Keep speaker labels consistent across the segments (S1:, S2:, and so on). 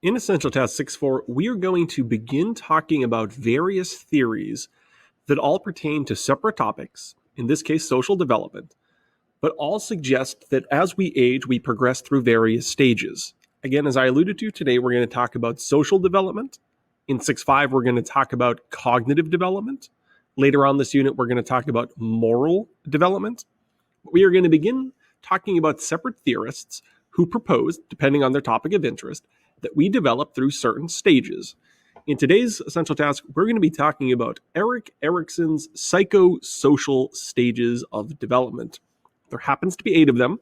S1: In Essential Task 6.4, we are going to begin talking about various theories that all pertain to separate topics, in this case social development, but all suggest that as we age, we progress through various stages. Again, as I alluded to today, we're going to talk about social development. In 6.5, we're going to talk about cognitive development. Later on this unit, we're going to talk about moral development. We are going to begin talking about separate theorists who propose, depending on their topic of interest, that we develop through certain stages. In today's Essential Task, we're going to be talking about Erik Erikson's psychosocial stages of development. There happens to be 8 of them,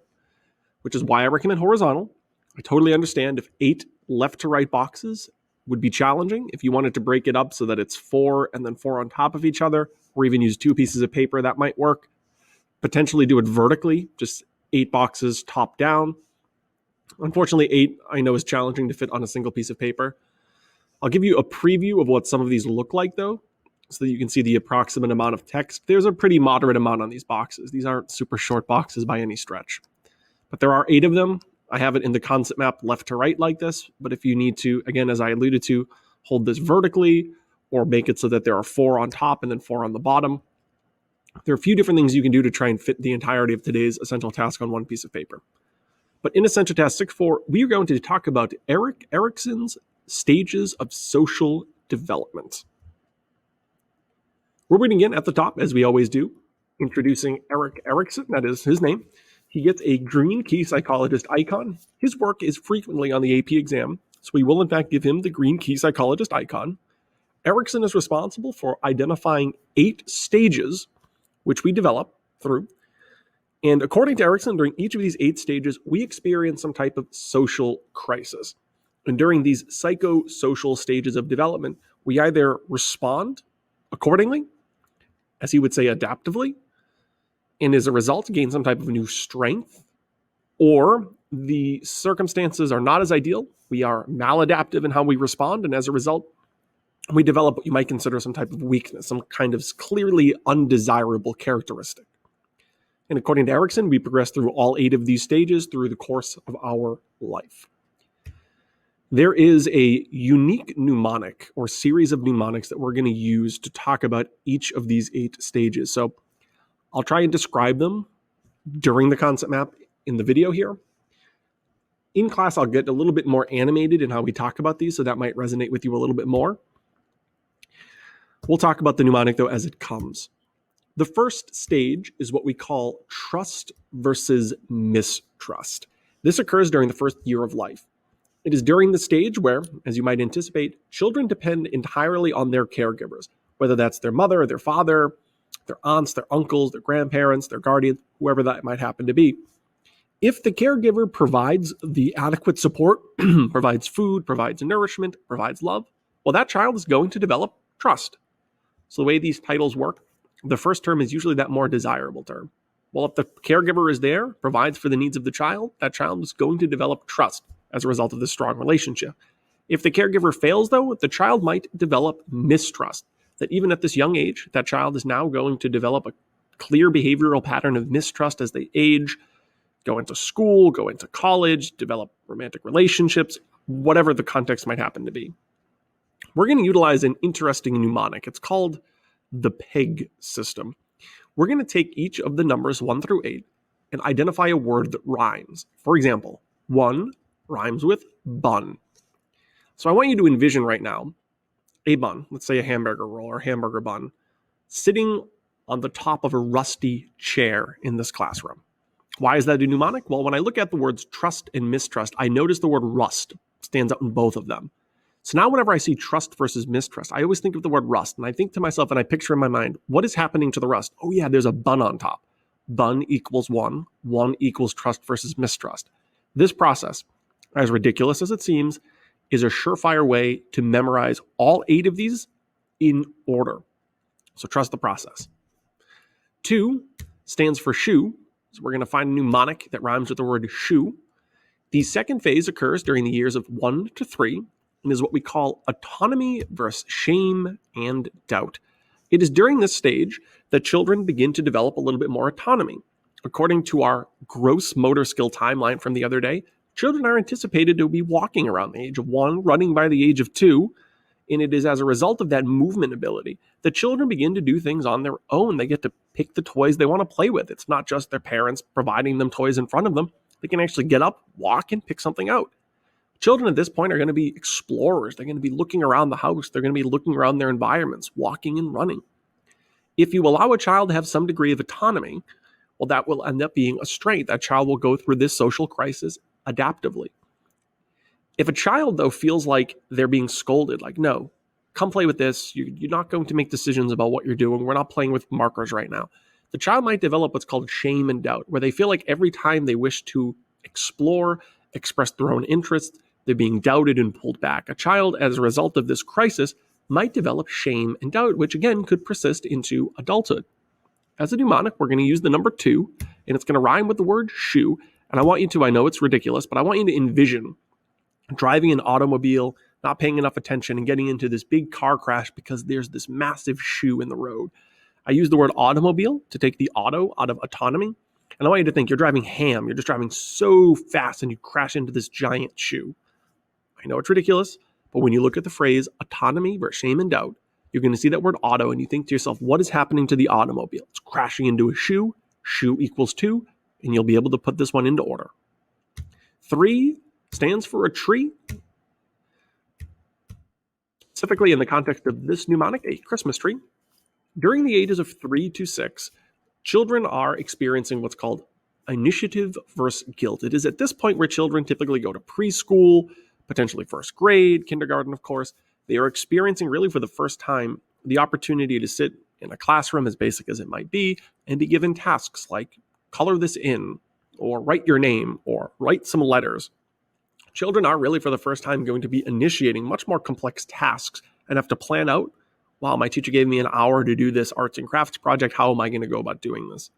S1: which is why I recommend horizontal. I totally understand if 8 left to right boxes would be challenging. If you wanted to break it up so that it's 4 and then 4 on top of each other, or even use 2 pieces of paper, that might work. Potentially do it vertically, just 8 boxes top down. Unfortunately, 8 I know is challenging to fit on a single piece of paper. I'll give you a preview of what some of these look like, though, so that you can see the approximate amount of text. There's a pretty moderate amount on these boxes. These aren't super short boxes by any stretch. But there are 8 of them. I have it in the concept map left to right like this, but if you need to, again, as I alluded to, hold this vertically or make it so that there are 4 on top and then 4 on the bottom. There are a few different things you can do to try and fit the entirety of today's Essential Task on one piece of paper. But in Essential Task 6.4, we are going to talk about Erik Erikson's stages of social development. We're going to begin at the top, as we always do, introducing Erik Erikson, that is his name. He gets a green key psychologist icon. His work is frequently on the AP exam, so we will in fact give him the green key psychologist icon. Erikson is responsible for identifying 8 stages which we develop through. And according to Erikson, during each of these 8 stages, we experience some type of social crisis. And during these psychosocial stages of development, we either respond accordingly, as he would say adaptively, and as a result gain some type of new strength, or the circumstances are not as ideal. We are maladaptive in how we respond, and as a result, we develop what you might consider some type of weakness, some kind of clearly undesirable characteristic. And according to Erikson, we progress through all 8 of these stages through the course of our life. There is a unique mnemonic or series of mnemonics that we're going to use to talk about each of these 8 stages. So I'll try and describe them during the concept map in the video here. In class, I'll get a little bit more animated in how we talk about these, so that might resonate with you a little bit more. We'll talk about the mnemonic, though, as it comes. The first stage is what we call trust versus mistrust. This occurs during the first year of life. It is during the stage where, as you might anticipate, children depend entirely on their caregivers, whether that's their mother, their father, their aunts, their uncles, their grandparents, their guardians, whoever that might happen to be. If the caregiver provides the adequate support, provides food, provides nourishment, provides love, well, that child is going to develop trust. So the way these titles work, the first term is usually that more desirable term. Well, if the caregiver is there, provides for the needs of the child, that child is going to develop trust as a result of this strong relationship. If the caregiver fails, though, the child might develop mistrust. That even at this young age, that child is now going to develop a clear behavioral pattern of mistrust as they age, go into school, go into college, develop romantic relationships, whatever the context might happen to be. We're going to utilize an interesting mnemonic. It's called the PEG system. We're going to take each of the numbers 1 through 8 and identify a word that rhymes. For example, 1 rhymes with bun. So I want you to envision right now a bun, let's say a hamburger roll or hamburger bun, sitting on the top of a rusty chair in this classroom. Why is that a mnemonic? Well, when I look at the words trust and mistrust, I notice the word rust stands out in both of them. So now whenever I see trust versus mistrust, I always think of the word rust. And I think to myself, and I picture in my mind, what is happening to the rust? Oh yeah, there's a bun on top. Bun equals 1. 1 equals trust versus mistrust. This process, as ridiculous as it seems, is a surefire way to memorize all 8 of these in order. So trust the process. 2 stands for shoe. So we're going to find a mnemonic that rhymes with the word shoe. The second phase occurs during the years of 1 to 3 and is what we call autonomy versus shame and doubt. It is during this stage that children begin to develop a little bit more autonomy. According to our gross motor skill timeline from the other day, Children are anticipated to be walking around the age of 1, running by the age of 2, and it is as a result of that movement ability that children begin to do things on their own. They get to pick the toys they want to play with. It's not just their parents providing them toys in front of them. They can actually get up, walk, and pick something out. Children at this point are going to be explorers. They're going to be looking around the house. They're going to be looking around their environments, walking and running. If you allow a child to have some degree of autonomy, well, that will end up being a strength. That child will go through this social crisis adaptively. If a child, though, feels like they're being scolded, like, no, come play with this. You're not going to make decisions about what you're doing. We're not playing with markers right now. The child might develop what's called shame and doubt, where they feel like every time they wish to explore, express their own interests, they're being doubted and pulled back. A child, as a result of this crisis, might develop shame and doubt, which again could persist into adulthood. As a mnemonic, we're going to use the number 2, and it's going to rhyme with the word shoe. And I want you to, I know it's ridiculous, but I want you to envision driving an automobile, not paying enough attention, and getting into this big car crash because there's this massive shoe in the road. I use the word automobile to take the auto out of autonomy. And I want you to think you're driving ham. You're just driving so fast and you crash into this giant shoe. I know it's ridiculous, but when you look at the phrase autonomy versus shame and doubt, you're going to see that word auto and you think to yourself, what is happening to the automobile? It's crashing into a shoe. Shoe equals 2, and you'll be able to put this one into order. 3 stands for a tree. Specifically in the context of this mnemonic, a Christmas tree. During the ages of 3 to 6, children are experiencing what's called initiative versus guilt. It is at this point where children typically go to preschool, potentially first grade, kindergarten, of course. They are experiencing really for the first time the opportunity to sit in a classroom, as basic as it might be, and be given tasks like color this in, or write your name, or write some letters. Children are really for the first time going to be initiating much more complex tasks and have to plan out, wow, my teacher gave me an hour to do this arts and crafts project. How am I going to go about doing this?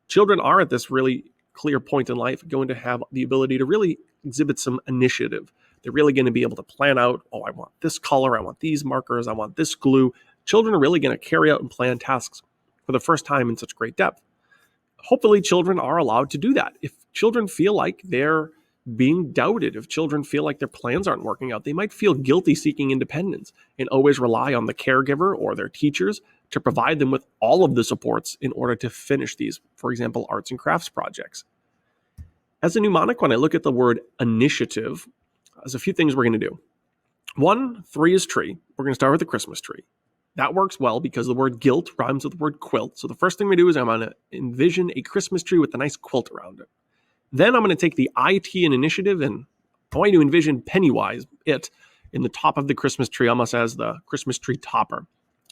S1: Children are at this really clear point in life going to have the ability to really exhibit some initiative. They're really going to be able to plan out, oh, I want this color, I want these markers, I want this glue. Children are really going to carry out and plan tasks for the first time in such great depth. Hopefully, children are allowed to do that. If children feel like they're being doubted, if children feel like their plans aren't working out, they might feel guilty seeking independence and always rely on the caregiver or their teachers to provide them with all of the supports in order to finish these, for example, arts and crafts projects. As a mnemonic, when I look at the word initiative, there's a few things we're going to do. 1, 3 is tree. We're going to start with the Christmas tree. That works well because the word guilt rhymes with the word quilt. So the first thing we do is I'm going to envision a Christmas tree with a nice quilt around it. Then I'm going to take the IT and initiative, and I want you to envision Pennywise, it, in the top of the Christmas tree, almost as the Christmas tree topper.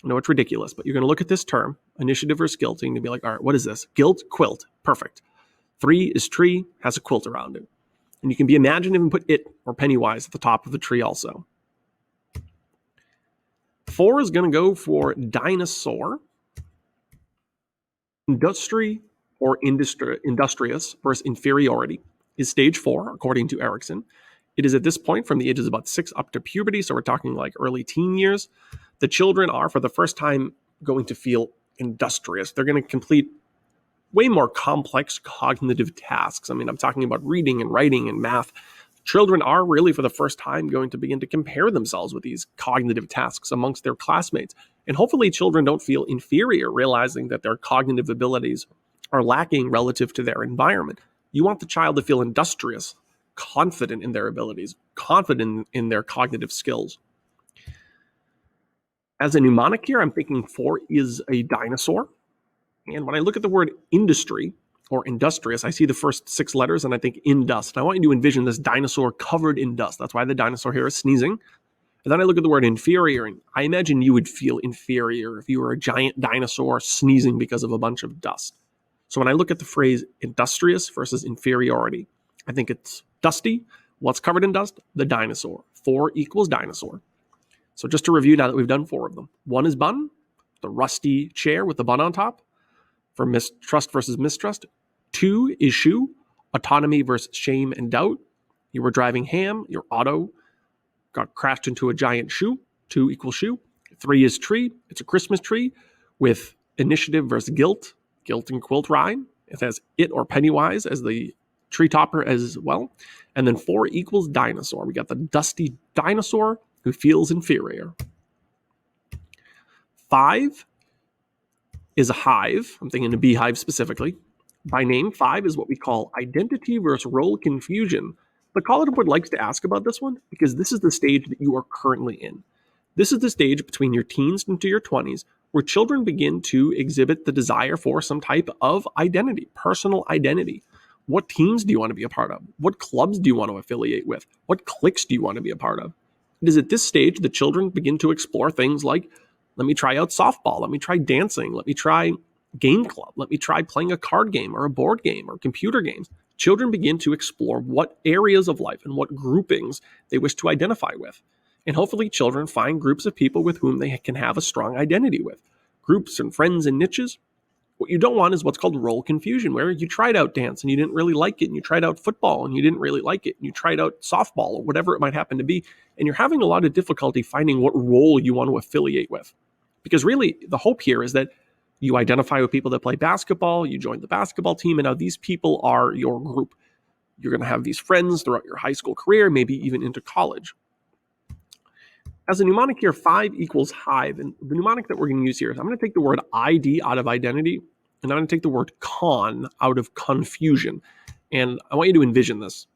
S1: I know it's ridiculous, but you're going to look at this term, initiative versus guilt, and be like, all right, what is this? Guilt, quilt, perfect. 3 is tree, has a quilt around it. And you can be imaginative and put it or Pennywise at the top of the tree also. 4 is going to go for dinosaur. Industry or industrious versus inferiority is stage 4, according to Erickson. It is at this point from the ages of about 6 up to puberty, so we're talking like early teen years. The children are, for the first time, going to feel industrious. They're going to complete way more complex cognitive tasks. I mean, I'm talking about reading and writing and math. Children are really, for the first time, going to begin to compare themselves with these cognitive tasks amongst their classmates. And hopefully children don't feel inferior, realizing that their cognitive abilities are lacking relative to their environment. You want the child to feel industrious, confident in their abilities, confident in their cognitive skills. As a mnemonic here, I'm thinking 4 is a dinosaur. And when I look at the word industry or industrious, I see the first 6 letters and I think indust. And I want you to envision this dinosaur covered in dust. That's why the dinosaur here is sneezing. And then I look at the word inferior, and I imagine you would feel inferior if you were a giant dinosaur sneezing because of a bunch of dust. So when I look at the phrase industrious versus inferiority, I think it's dusty. What's covered in dust? The dinosaur. 4 equals dinosaur. So just to review now that we've done 4 of them. 1 is bun, the rusty chair with the bun on top, for mistrust versus mistrust. 2 is shoe, autonomy versus shame and doubt. You were driving ham, your auto got crashed into a giant shoe. 2 equals shoe. 3 is tree. It's a Christmas tree with initiative versus guilt. Guilt and quilt rhyme. It has it or Pennywise as the tree topper as well. And then 4 equals dinosaur. We got the dusty dinosaur who feels inferior. 5 is a hive. I'm thinking a beehive specifically. By name, 5 is what we call identity versus role confusion. The college board likes to ask about this one because this is the stage that you are currently in. This is the stage between your teens into your 20s where children begin to exhibit the desire for some type of identity, personal identity. What teams do you want to be a part of? What clubs do you want to affiliate with? What cliques do you want to be a part of? It is at this stage that children begin to explore things like, let me try out softball, let me try dancing, let me try game club, let me try playing a card game or a board game or computer games. Children begin to explore what areas of life and what groupings they wish to identify with. And hopefully children find groups of people with whom they can have a strong identity with. Groups and friends and niches. What you don't want is what's called role confusion, where you tried out dance and you didn't really like it, and you tried out football and you didn't really like it, and you tried out softball or whatever it might happen to be, and you're having a lot of difficulty finding what role you want to affiliate with. Because really, the hope here is that you identify with people that play basketball, you join the basketball team, and now these people are your group. You're going to have these friends throughout your high school career, maybe even into college. As a mnemonic here, 5 equals hive. And the mnemonic that we're going to use here is I'm going to take the word ID out of identity, and I'm going to take the word con out of confusion. And I want you to envision this.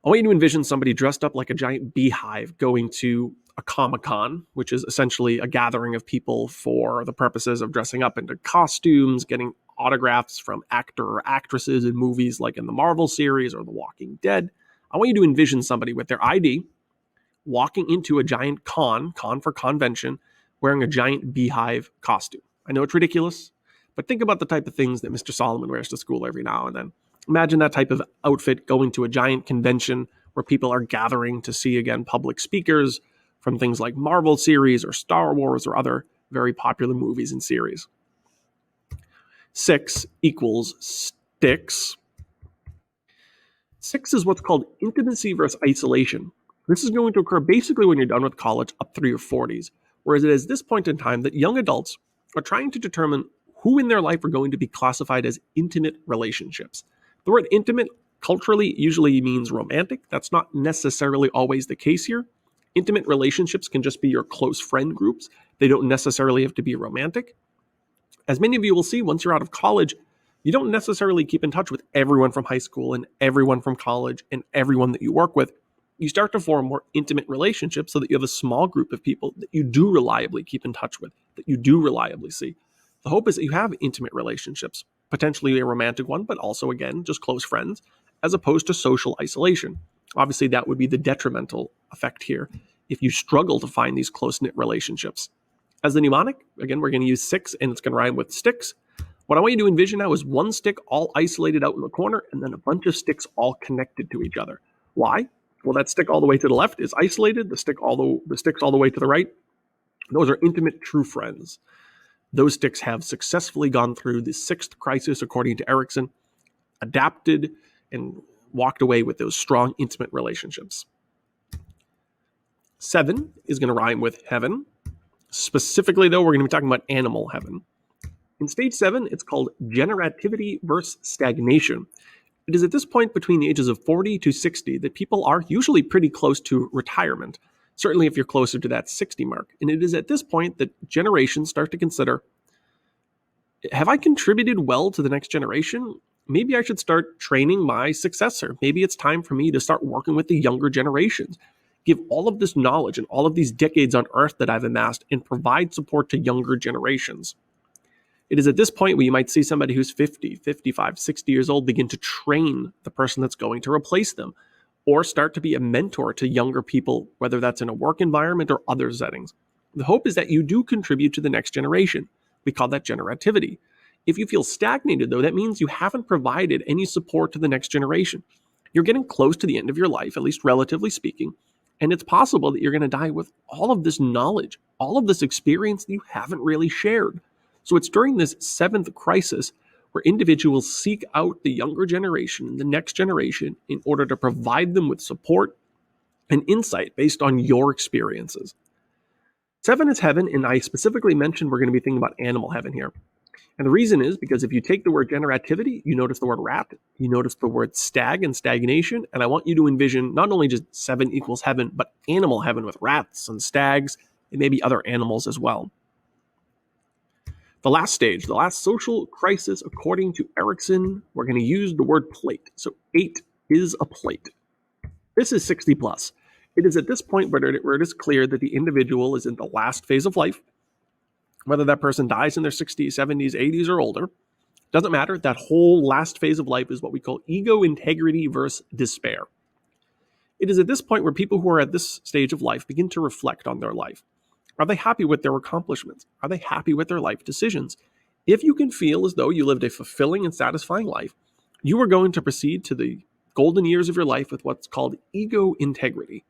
S1: I want you to envision somebody dressed up like a giant beehive going to a Comic-Con, which is essentially a gathering of people for the purposes of dressing up into costumes, getting autographs from actor or actresses in movies like in the Marvel series or The Walking Dead. I want you to envision somebody with their ID walking into a giant con for convention, wearing a giant beehive costume. I know it's ridiculous, but think about the type of things that Mr. Solomon wears to school every now and then. Imagine that type of outfit going to a giant convention where people are gathering to see, again, public speakers from things like Marvel series or Star Wars or other very popular movies and series. 6 equals sticks. 6 is what's called intimacy versus isolation. This is going to occur basically when you're done with college up through your 40s, whereas it is this point in time that young adults are trying to determine who in their life are going to be classified as intimate relationships. The word intimate culturally usually means romantic. That's not necessarily always the case here. Intimate relationships can just be your close friend groups. They don't necessarily have to be romantic. As many of you will see, once you're out of college, you don't necessarily keep in touch with everyone from high school and everyone from college and everyone that you work with. You start to form more intimate relationships so that you have a small group of people that you do reliably keep in touch with, that you do reliably see. The hope is that you have intimate relationships, potentially a romantic one, but also, again, just close friends, as opposed to social isolation. Obviously, that would be the detrimental effect here if you struggle to find these close-knit relationships. As the mnemonic, again, we're going to use 6, and it's going to rhyme with sticks. What I want you to envision now is one stick all isolated out in the corner, and then a bunch of sticks all connected to each other. Why? Well, that stick all the way to the left is isolated. The sticks all the way to the right, those are intimate, true friends. Those sticks have successfully gone through the 6th crisis, according to Erickson, adapted, and walked away with those strong, intimate relationships. 7 is going to rhyme with heaven. Specifically, though, we're going to be talking about animal heaven. In stage 7, it's called generativity versus stagnation. It is at this point between the ages of 40 to 60 that people are usually pretty close to retirement, certainly if you're closer to that 60 mark. And it is at this point that generations start to consider, have I contributed well to the next generation? Maybe I should start training my successor. Maybe it's time for me to start working with the younger generations. Give all of this knowledge and all of these decades on Earth that I've amassed and provide support to younger generations. It is at this point where you might see somebody who's 50, 55, 60 years old begin to train the person that's going to replace them, or start to be a mentor to younger people, whether that's in a work environment or other settings. The hope is that you do contribute to the next generation. We call that generativity. If you feel stagnated, though, that means you haven't provided any support to the next generation. You're getting close to the end of your life, at least relatively speaking, and it's possible that you're going to die with all of this knowledge, all of this experience that you haven't really shared. So it's during this 7th crisis where individuals seek out the younger generation and the next generation in order to provide them with support and insight based on your experiences. 7 is heaven, and I specifically mentioned we're going to be thinking about animal heaven here. And the reason is because if you take the word generativity, you notice the word rat, you notice the word stag and stagnation, and I want you to envision not only just 7 equals heaven, but animal heaven with rats and stags and maybe other animals as well. The last stage, the last social crisis, according to Erikson, we're going to use the word plate. So 8 is a plate. This is 60 plus. It is at this point where it is clear that the individual is in the last phase of life. Whether that person dies in their 60s, 70s, 80s, or older, doesn't matter. That whole last phase of life is what we call ego integrity versus despair. It is at this point where people who are at this stage of life begin to reflect on their life. Are they happy with their accomplishments? Are they happy with their life decisions? If you can feel as though you lived a fulfilling and satisfying life, you are going to proceed to the golden years of your life with what's called ego integrity.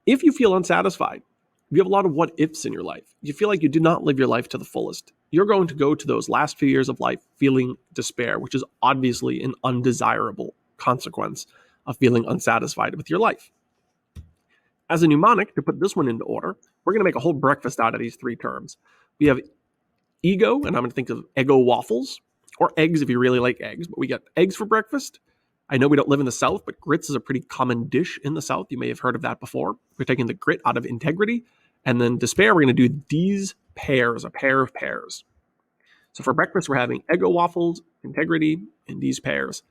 S1: If you feel unsatisfied, you have a lot of what ifs in your life. You feel like you did not live your life to the fullest. You're going to go to those last few years of life feeling despair, which is obviously an undesirable consequence of feeling unsatisfied with your life. As a mnemonic, to put this one into order, we're going to make a whole breakfast out of these 3 terms. We have ego, and I'm going to think of Eggo waffles, or eggs if you really like eggs, but we got eggs for breakfast. I know we don't live in the South, but grits is a pretty common dish in the South. You may have heard of that before. We're taking the grit out of integrity. And then despair, we're going to do these pears, a pair of pears. So for breakfast, we're having Eggo waffles, integrity, and these pears.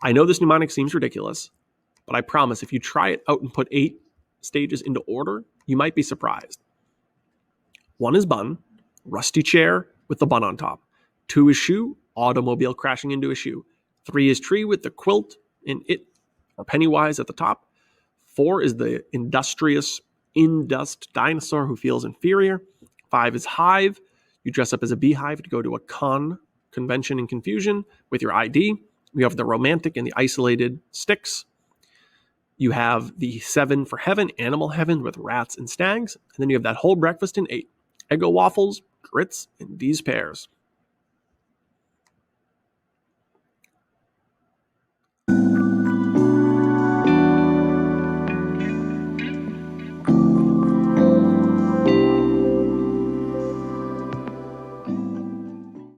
S1: I know this mnemonic seems ridiculous, but I promise if you try it out and put 8 stages into order, you might be surprised. 1 is bun, rusty chair with the bun on top. 2 is shoe, automobile crashing into a shoe. 3 is tree with the quilt in it, or Pennywise at the top. 4 is the industrious in-dust dinosaur who feels inferior. 5 is hive. You dress up as a beehive to go to a convention and confusion with your ID. We have the romantic and the isolated sticks. You have the 7 for heaven, animal heaven with rats and stags. And then you have that whole breakfast in 8. Eggo waffles, grits, and these pears.